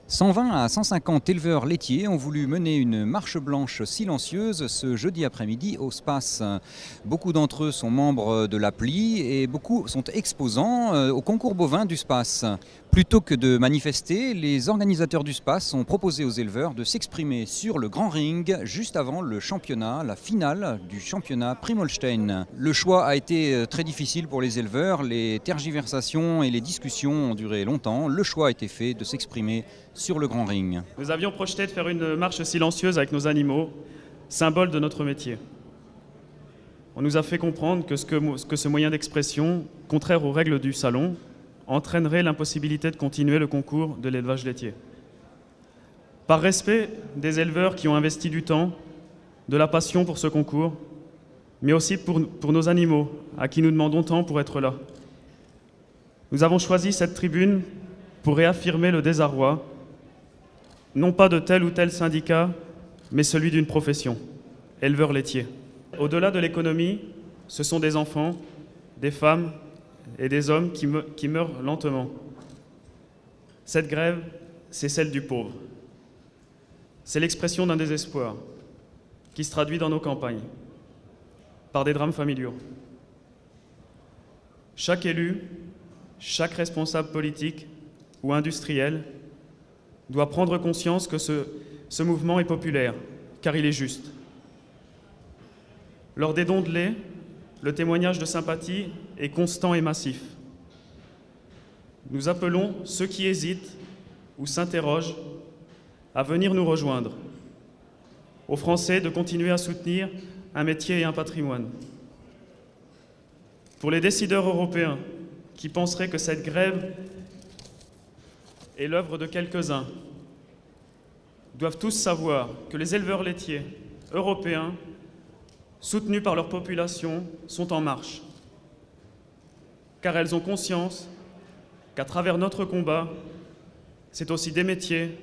120 à 150 éleveurs laitiers ont voulu mener une marche blanche silencieuse ce jeudi après-midi au Space. Beaucoup d'entre eux sont membres de l'appli et beaucoup sont exposants au concours bovin du Space. Plutôt que de manifester, les organisateurs du Space ont proposé aux éleveurs de s'exprimer sur le grand ring juste avant le championnat, la finale du championnat Primolstein. Le choix a été très difficile pour les éleveurs, les tergiversations et les discussions ont duré longtemps. Le choix a été fait de s'exprimer sur le grand ring. Nous avions projeté de faire une marche silencieuse avec nos animaux, symbole de notre métier. On nous a fait comprendre que ce moyen d'expression, contraire aux règles du salon, entraînerait l'impossibilité de continuer le concours de l'élevage laitier. Par respect des éleveurs qui ont investi du temps, de la passion pour ce concours, mais aussi pour nos animaux, à qui nous demandons tant pour être là. Nous avons choisi cette tribune pour réaffirmer le désarroi, non pas de tel ou tel syndicat, mais celui d'une profession, éleveur laitier. Au-delà de l'économie, ce sont des enfants, des femmes et des hommes qui meurent lentement. Cette grève, c'est celle du pauvre. C'est l'expression d'un désespoir qui se traduit dans nos campagnes par des drames familiaux. Chaque élu, chaque responsable politique ou industriel doit prendre conscience que ce mouvement est populaire, car il est juste. Lors des dons de lait, le témoignage de sympathie est constant et massif. Nous appelons ceux qui hésitent ou s'interrogent à venir nous rejoindre, aux Français de continuer à soutenir un métier et un patrimoine. Pour les décideurs européens qui penseraient que cette grève est l'œuvre de quelques-uns, doivent tous savoir que les éleveurs laitiers européens, soutenus par leur population, sont en marche, car elles ont conscience qu'à travers notre combat, c'est aussi des métiers,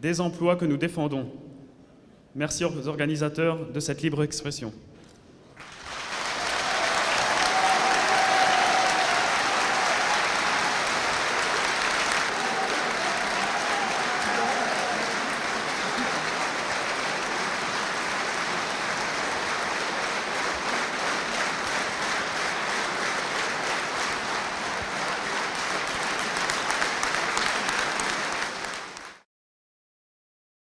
des emplois que nous défendons. Merci aux organisateurs de cette libre expression.